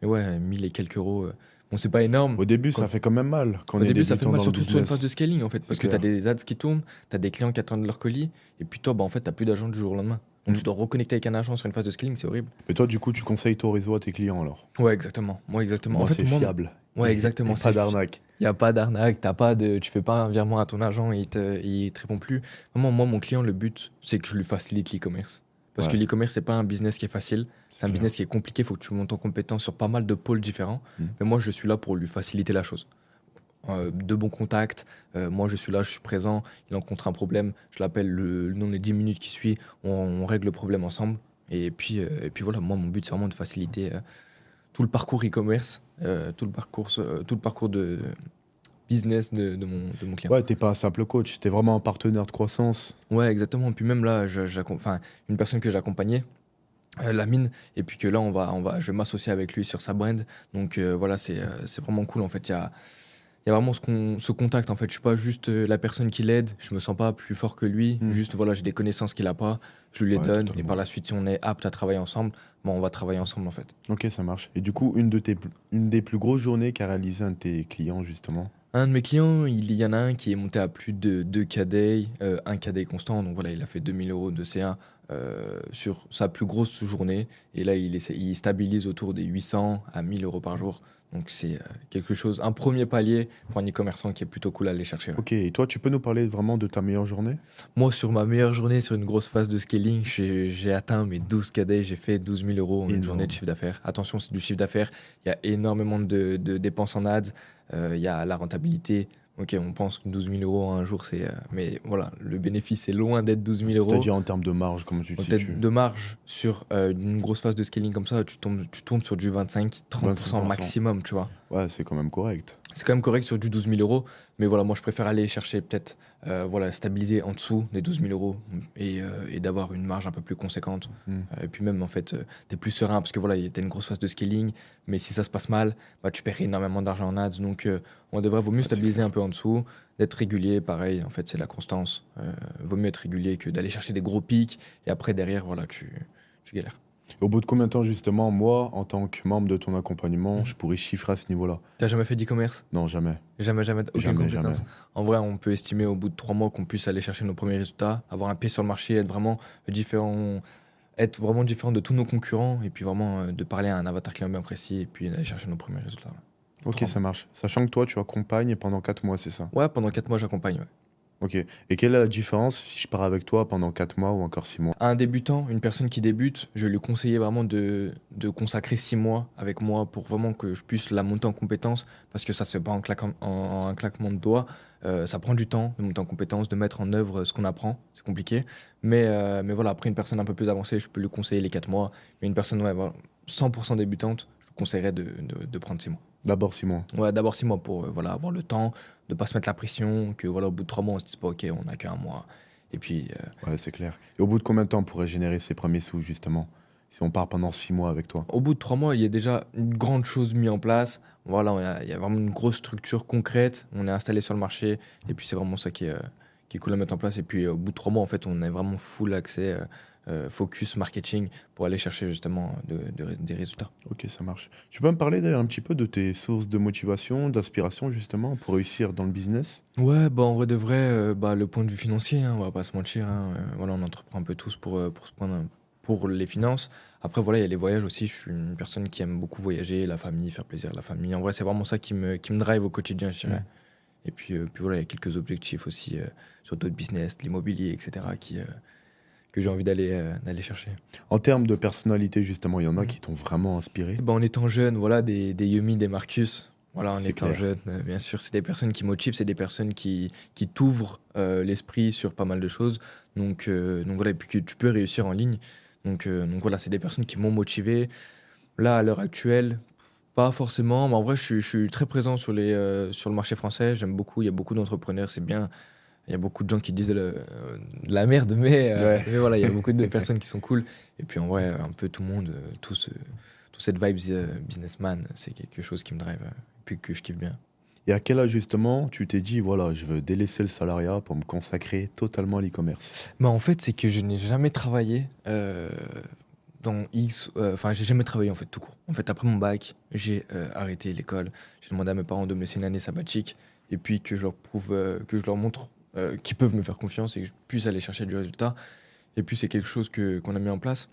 ouais, 1000 et quelques euros, bon, c'est pas énorme. Au début, Quand ça fait quand même mal quand on Au est début, ça fait débutant mal, dans le surtout sur une phase de business. scaling, en fait, C'est parce que tu as clair. des ads qui tournent, tu as des clients qui attendent leur colis, et puis toi, bah, en fait, tu plus d'argent du jour au lendemain. Donc, Mm. tu dois reconnecter avec un agent sur une phase de scaling, c'est horrible. Mais toi, du coup, tu conseilles ton réseau à tes clients alors? Ouais, exactement. Moi, exactement. En Moi, fait, c'est moi, fiable. ouais, Et exactement. pas d'arnaque. Il n'y a pas d'arnaque, tu fais pas un virement à ton agent et il te répond plus. Vraiment, moi, mon client, le but, c'est que je lui facilite l'e-commerce. Parce que Ouais, l'e-commerce, c'est pas un business qui est facile, c'est c'est un business clair. qui est compliqué, il faut que tu montes en compétence sur pas mal de pôles différents. Mm. Mais moi, je suis là pour lui faciliter la chose. De bons contacts. Moi, je suis là, je suis présent. Il rencontre un problème, je l'appelle le nom des 10 minutes qui suit, on règle le problème ensemble. Et puis voilà, moi, mon but, c'est vraiment de faciliter tout le parcours e-commerce, tout le parcours de business de mon client. Ouais, t'es pas un simple coach, t'es vraiment un partenaire de croissance. Ouais, exactement. Puis même là, enfin, une personne que j'accompagnais, Lamine, et puis que là, je vais m'associer avec lui sur sa brand. Donc voilà, c'est vraiment cool. En fait, il y a vraiment ce contact. En fait, je suis pas juste la personne qui l'aide. Je me sens pas plus fort que lui. Mm. Juste, voilà, j'ai des connaissances qu'il a pas. Je lui les Ouais, donne. Et par totalement. la suite, si on est apte à travailler ensemble, bon, on va travailler ensemble, en fait. Ok, ça marche. Et du coup, une des plus grosses journées qu'a réalisé un de tes clients, justement. Un de mes clients, il y en a un qui est monté à plus de 2 KD, 1 KD constant. Donc voilà, il a fait 2000 euros de CA sur sa plus grosse journée. Et là, il stabilise autour des 800 à 1000 euros par jour. Donc c'est quelque chose, un premier palier pour un e-commerçant qui est plutôt cool à aller chercher. Ouais. Ok, et toi, tu peux nous parler vraiment de ta meilleure journée? Moi, sur ma meilleure journée, sur une grosse phase de scaling, j'ai atteint mes 12 KD, j'ai fait 12 000 euros en une journée de Énorme. chiffre d'affaires. Attention, c'est du chiffre d'affaires. Il y a énormément de dépenses en ads. Il y a la rentabilité. Ok, on pense que 12 000 euros un jour, mais voilà, le bénéfice est loin d'être 12 000 euros. C'est-à-dire en termes de marge, comment tu te Donc, peut-être situes? de marge sur une grosse phase de scaling comme ça, tu tournes sur du 25-30% 25%. maximum, tu vois. Ouais, c'est quand même correct. C'est quand même correct sur du 12 000 euros, mais voilà, moi je préfère aller chercher peut-être, voilà, stabiliser en dessous des 12 000 euros et d'avoir une marge un peu plus conséquente. Mm. Et puis même, en fait, t'es plus serein parce que voilà, t'as une grosse phase de scaling, mais si ça se passe mal, bah, tu perds énormément d'argent en ads. Donc, vaut mieux Ouais, c'est stabiliser clair. un peu en dessous, d'être régulier, pareil, en fait, c'est la constance. Vaut mieux être régulier que d'aller chercher des gros pics et après, derrière, voilà, tu galères. Et au bout de combien de temps, justement, moi, en tant que membre de ton accompagnement, Mhm. je pourrais chiffrer à ce niveau-là? T'as jamais fait d'e-commerce? Non, jamais. Jamais, aucune Jamais, compétence. jamais. En vrai, on peut estimer au bout de 3 mois qu'on puisse aller chercher nos premiers résultats, avoir un pied sur le marché, différent, être vraiment différent de tous nos concurrents, et puis vraiment de parler à un avatar client bien précis, et puis d'aller chercher nos premiers résultats. Ok, 3 ça mois. marche. Sachant que toi, tu accompagnes pendant 4 mois, c'est ça? Ouais, pendant 4 mois, j'accompagne. Ouais. Ok. Et quelle est la différence si je pars avec toi pendant 4 mois ou encore 6 mois? À un débutant, une personne qui débute, je vais lui conseiller vraiment de consacrer 6 mois avec moi pour vraiment que je puisse la monter en compétence, parce que ça se fait pas en un claquement de doigts. Ça prend du temps de monter en compétence, de mettre en œuvre ce qu'on apprend, c'est compliqué. Mais voilà, après une personne un peu plus avancée, je peux lui conseiller les 4 mois. Mais une personne ouais, voilà, 100% débutante, je lui conseillerais de prendre 6 mois. D'abord 6 mois. Ouais, d'abord 6 mois pour voilà, avoir le temps, de pas se mettre la pression, que voilà, au bout de 3 mois, on se dise pas, ok, on n'a qu'un mois. Et puis, Ouais, c'est clair. Et au bout de combien de temps on pourrait générer ses premiers sous, justement? Si on part pendant 6 mois avec toi? au bout de 3 mois, il y a déjà une grande chose mise en place. Voilà, il y a vraiment une grosse structure concrète. On est installé sur le marché. Et puis, c'est vraiment ça qui est cool à mettre en place. Et puis, au bout de 3 mois, en fait, on est vraiment full accès, focus marketing pour aller chercher justement des résultats. Ok, ça marche. Tu peux me parler d'ailleurs un petit peu de tes sources de motivation, d'inspiration, justement, pour réussir dans le business? Ouais, bah en vrai de vrai, le point de vue financier, hein, on va pas se mentir. Hein, voilà, on entreprend un peu tous pour se prendre pour les finances. Après, voilà, il y a les voyages aussi. Je suis une personne qui aime beaucoup voyager, la famille, faire plaisir à la famille. En vrai, c'est vraiment ça qui me drive au quotidien, je dirais. Mm. Et puis voilà, il y a quelques objectifs aussi sur d'autres business, l'immobilier, etc., que j'ai envie d'aller chercher. En termes de personnalité, justement, il y en a Mhm. qui t'ont vraiment inspiré. Bah, en étant jeune, voilà, des Yumi, des Marcus. Voilà, en C'est étant clair. jeune, bien sûr, c'est des personnes qui motivent, c'est des personnes qui t'ouvrent l'esprit sur pas mal de choses. Donc voilà, et puis que tu peux réussir en ligne. Donc voilà, c'est des personnes qui m'ont motivé. Là, à l'heure actuelle, Pas forcément, mais en vrai, je suis très présent sur le marché français. J'aime beaucoup, il y a beaucoup d'entrepreneurs, c'est bien. Il y a beaucoup de gens qui disent de la merde, Ouais. mais voilà, il y a beaucoup de personnes qui sont cool. Et puis en vrai, un peu tout le monde, toute cette vibe businessman, c'est quelque chose qui me drive, puis que je kiffe bien. Et à quel âge justement tu t'es dit, voilà, je veux délaisser le salariat pour me consacrer totalement à l'e-commerce? Mais en fait, c'est que je n'ai jamais travaillé dans X. Enfin, j'ai jamais travaillé en fait tout court. En fait, après mon bac, j'ai arrêté l'école. J'ai demandé à mes parents de me laisser une année sabbatique et puis que je leur prouve, que je leur montre qu'ils peuvent me faire confiance et que je puisse aller chercher du résultat. Et puis, c'est quelque chose qu'on a mis en place,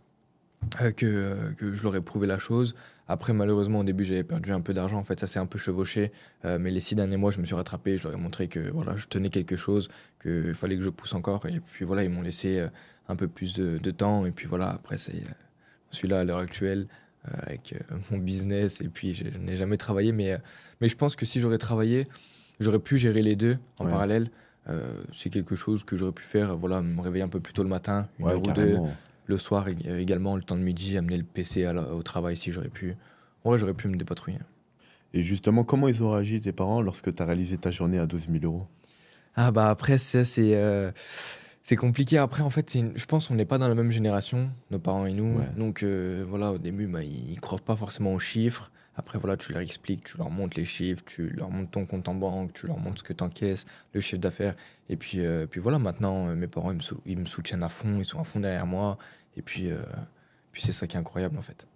que je leur ai prouvé la chose. Après, malheureusement, au début, j'avais perdu un peu d'argent. En fait, ça s'est un peu chevauché. Mais les 6 derniers mois, je me suis rattrapé. Je leur ai montré que voilà, je tenais quelque chose, qu'il fallait que je pousse encore. Et puis voilà, ils m'ont laissé un peu plus de temps. Et puis voilà, après, je suis là à l'heure actuelle avec mon business. Et puis, je n'ai jamais travaillé. Mais je pense que si j'aurais travaillé, j'aurais pu gérer les deux en Ouais, parallèle. C'est quelque chose que j'aurais pu faire. Voilà, me réveiller un peu plus tôt le matin, une ouais, heure ou deux. carrément. Le soir également, le temps de midi, amener le PC au travail si j'aurais pu. En vrai, j'aurais pu me dépatrouiller. Et justement, comment ils ont réagi tes parents lorsque tu as réalisé ta journée à 12 000 euros? Ah bah après, ça c'est compliqué. Après, en fait, je pense qu'on n'est pas dans la même génération, nos parents et nous. Ouais. Donc voilà, au début, bah, ils croient pas forcément aux chiffres. Après, voilà, tu leur expliques, tu leur montres les chiffres, tu leur montres ton compte en banque, tu leur montres ce que tu encaisses, le chiffre d'affaires. Et puis voilà, maintenant, mes parents, ils me soutiennent à fond, ils sont à fond derrière moi. Et puis c'est ça qui est incroyable, en fait.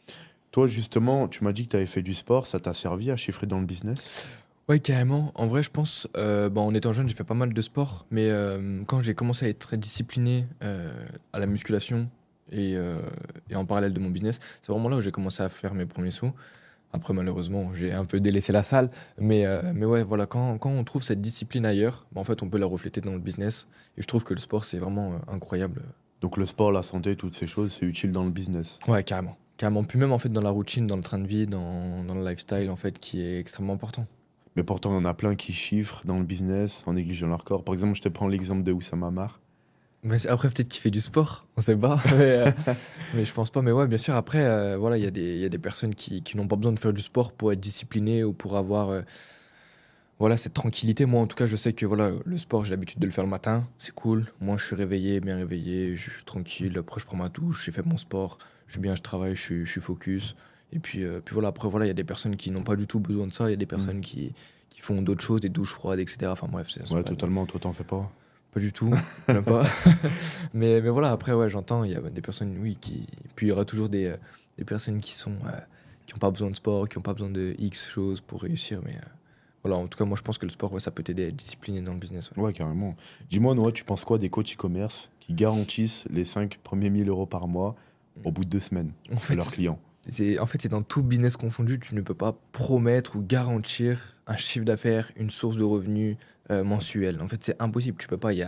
Toi, justement, tu m'as dit que tu avais fait du sport, ça t'a servi à chiffrer dans le business? Ouais, carrément. En vrai, je pense, bon, en étant jeune, j'ai fait pas mal de sport, mais quand j'ai commencé à être très discipliné à la musculation et en parallèle de mon business, c'est vraiment là où j'ai commencé à faire mes premiers sous. Après, malheureusement, j'ai un peu délaissé la salle, mais ouais, voilà, quand on trouve cette discipline ailleurs, bah, en fait, on peut la refléter dans le business. Et je trouve que le sport, c'est vraiment incroyable. Donc le sport, la santé, toutes ces choses, c'est utile dans le business. Ouais, carrément. Carrément. Puis même, en fait, dans la routine, dans le train de vie, dans le lifestyle, en fait, qui est extrêmement important. Mais pourtant, il y en a plein qui chiffrent dans le business en négligeant leur corps. Par exemple, je te prends l'exemple de Oussama Amar. Mais après, peut-être qu'il fait du sport, on sait pas. Mais je pense pas. Mais ouais, bien sûr, après, voilà, il y a des personnes qui n'ont pas besoin de faire du sport pour être disciplinées ou pour avoir voilà, cette tranquillité. Moi, en tout cas, je sais que voilà, le sport, j'ai l'habitude de le faire le matin. C'est cool. Moi, je suis réveillé, bien réveillé, je suis tranquille. Après, je prends ma douche, j'ai fait mon sport. Je suis bien, je travaille, je suis focus. Et puis voilà, après, voilà, il y a des personnes qui n'ont pas du tout besoin de ça. Il y a des Mm. personnes qui font d'autres choses, des douches froides, etc. Enfin bref, Ouais, totalement, toi, t'en fais pas. pas du tout, même pas. Mais voilà, après, ouais, j'entends, il y a des personnes, oui, qui. Puis il y aura toujours des personnes qui n'ont pas besoin de sport, qui n'ont pas besoin de X choses pour réussir. Mais voilà, en tout cas, moi, je pense que le sport, ouais, ça peut t'aider à être discipliné dans le business. Ouais. Ouais, carrément. Dis-moi, Noah, tu penses quoi des coachs e-commerce qui garantissent les 5 premiers 1 000 euros par mois au bout de 2 semaines En à fait, leurs clients? c'est dans tout business confondu, tu ne peux pas promettre ou garantir un chiffre d'affaires, une source de revenus mensuelle. En fait, c'est impossible. Tu peux pas. Il y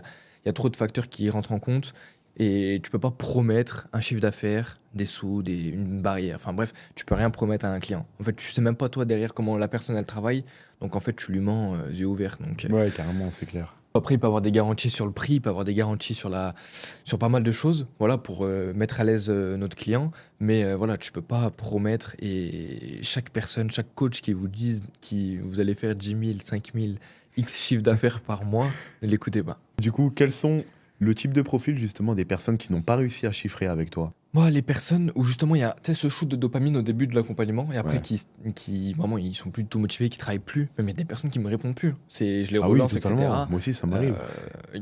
a trop de facteurs qui rentrent en compte et tu peux pas promettre un chiffre d'affaires, des sous, une barrière. Enfin bref, tu peux rien promettre à un client. En fait, tu sais même pas toi derrière comment la personne elle travaille. Donc en fait, tu lui mens yeux ouverts. Donc Ouais, carrément, c'est clair. après, il peut avoir des garanties sur le prix, il peut avoir des garanties sur pas mal de choses, voilà, pour mettre à l'aise notre client. Mais voilà, tu peux pas promettre et chaque personne, chaque coach qui vous dise que vous allez faire 10 000, 5 000, X chiffre d'affaires par mois, ne l'écoutez pas. Du coup, quels sont le type de profil justement des personnes qui n'ont pas réussi à chiffrer avec toi? Moi, les personnes où justement il y a tu sais, ce shoot de dopamine au début de l'accompagnement et après Ouais. qui vraiment ils sont plus du tout motivés, qui travaillent plus, même il y a des personnes qui me répondent plus. Je les Ah oui, relance, totalement. etc. Moi aussi, ça m'arrive.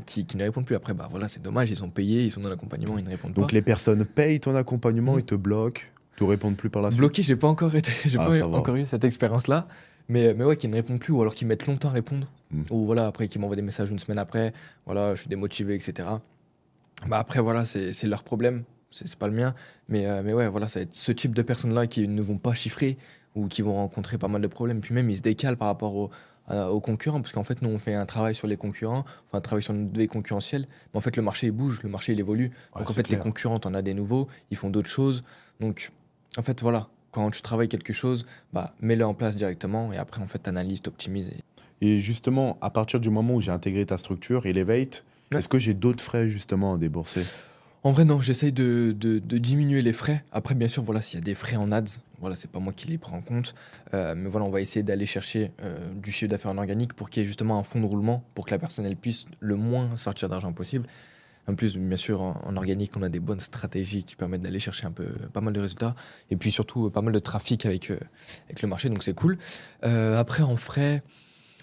Qui ne répondent plus. Après, bah voilà, c'est dommage, ils sont payés, ils sont dans l'accompagnement, ils ne répondent pas. Donc les personnes payent ton accompagnement, Mhm. ils te bloquent, te répondent plus par la suite. Bloqué, j'ai pas encore été, j'ai Ah, pas ça va. encore eu cette expérience-là. Mais ouais, qui ne répondent plus, ou alors qui mettent longtemps à répondre. Mm. Ou voilà, après, qui m'envoient des messages une semaine après. Voilà, je suis démotivé, etc. Bah après, voilà, c'est leur problème. C'est pas le mien. Mais ouais, voilà, ça va être ce type de personnes-là qui ne vont pas chiffrer ou qui vont rencontrer pas mal de problèmes. Puis même, ils se décalent par rapport aux concurrents. Parce qu'en fait, nous, on fait un travail sur les concurrents, enfin, un travail sur notre veille concurrentielle. Mais en fait, le marché, il bouge, le marché, il évolue. Ouais, Donc en c'est fait, tes clair. concurrents, t'en as des nouveaux, ils font d'autres choses. Donc, en fait, voilà. Quand tu travailles quelque chose, bah, mets-le en place directement et après, en fait, t'analyses, t'optimises. Et justement, à partir du moment où j'ai intégré ta structure, Elevate, Ouais. est-ce que j'ai d'autres frais justement à débourser? En vrai, non, j'essaye de diminuer les frais. Après, bien sûr, voilà, s'il y a des frais en ads, voilà, c'est pas moi qui les prends en compte. Mais voilà, on va essayer d'aller chercher du chiffre d'affaires en organique pour qu'il y ait justement un fonds de roulement pour que la personne elle puisse le moins sortir d'argent possible. En plus, bien sûr, en organique, on a des bonnes stratégies qui permettent d'aller chercher un peu pas mal de résultats. Et puis surtout, pas mal de trafic avec le marché, donc c'est cool. Après, en frais.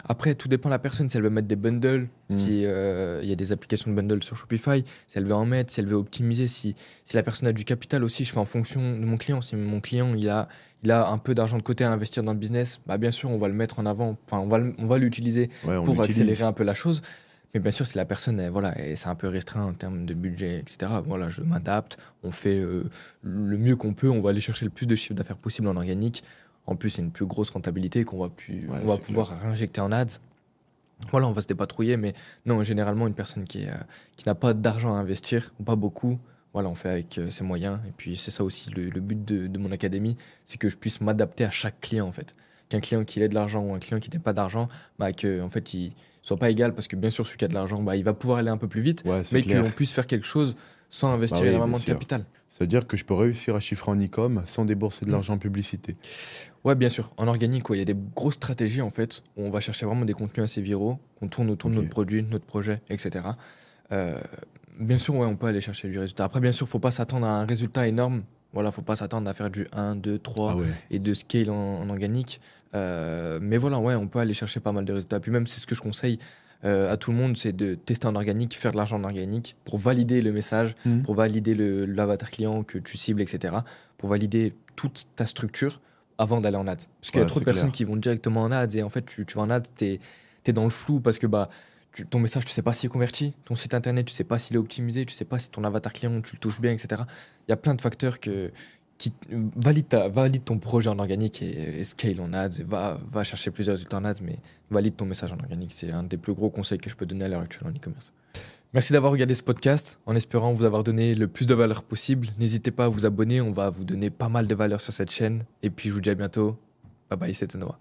Après, tout dépend de la personne. Si elle veut mettre des bundles, si, il y a des applications de bundles sur Shopify, si elle veut en mettre, si elle veut optimiser, si la personne a du capital aussi, je fais en fonction de mon client. Si mon client il a un peu d'argent de côté à investir dans le business, bah bien sûr, on va le mettre en avant. Enfin, on va l'utiliser Ouais, on pour l'utilise. accélérer un peu la chose. Mais bien sûr, si la personne, voilà, c'est un peu restreint en termes de budget, etc., voilà, je m'adapte, on fait le mieux qu'on peut, on va aller chercher le plus de chiffre d'affaires possible en organique. En plus, c'est une plus grosse rentabilité Ouais, on va c'est pouvoir réinjecter en ads. Voilà, on va se dépatrouiller, mais non, généralement, une personne qui n'a pas d'argent à investir, ou pas beaucoup, voilà, on fait avec ses moyens. Et puis, c'est ça aussi le but de mon académie, c'est que je puisse m'adapter à chaque client, en fait. Qu'un client qui ait de l'argent ou un client qui n'ait pas d'argent, bah, que, en fait, il soit pas égal, parce que bien sûr, celui qui a de l'argent, bah, il va pouvoir aller un peu plus vite, Ouais, c'est mais clair. qu'on puisse faire quelque chose sans Bah investir oui, bien énormément de sûr. capital. C'est-à-dire que je peux réussir à chiffrer en e-com sans débourser de l'argent en publicité. Ouais, bien sûr. En organique, ouais, il y a des grosses stratégies en fait où on va chercher vraiment des contenus assez viraux, qu'on tourne autour de Ok. notre produit, de notre projet, etc. Euh, Bien sûr, ouais, on peut aller chercher du résultat. Après, bien sûr, faut pas s'attendre à un résultat énorme. Voilà, faut pas s'attendre à faire du 1, 2, Ah 3 ouais. et de scale en organique. Mais voilà, ouais, on peut aller chercher pas mal de résultats. Puis même, c'est ce que je conseille à tout le monde, c'est de tester en organique, faire de l'argent en organique pour valider le message, Mhm. pour valider l'avatar client que tu cibles, etc. Pour valider toute ta structure avant d'aller en ads. Parce qu'il y a Ouais, trop de c'est personnes clair. qui vont directement en ads et en fait, tu vas en ads, t'es dans le flou parce que bah, ton message, tu sais pas s'il est converti. Ton site internet, tu sais pas s'il est optimisé. Tu sais pas si ton avatar client, tu le touches bien, etc. Il y a plein de facteurs qui valide ton projet en organique et scale en ads. Et va chercher plusieurs résultats en ads, mais valide ton message en organique. C'est un des plus gros conseils que je peux donner à l'heure actuelle en e-commerce. Merci d'avoir regardé ce podcast en espérant vous avoir donné le plus de valeur possible. N'hésitez pas à vous abonner, on va vous donner pas mal de valeur sur cette chaîne. Et puis je vous dis à bientôt. Bye bye, c'était Noah.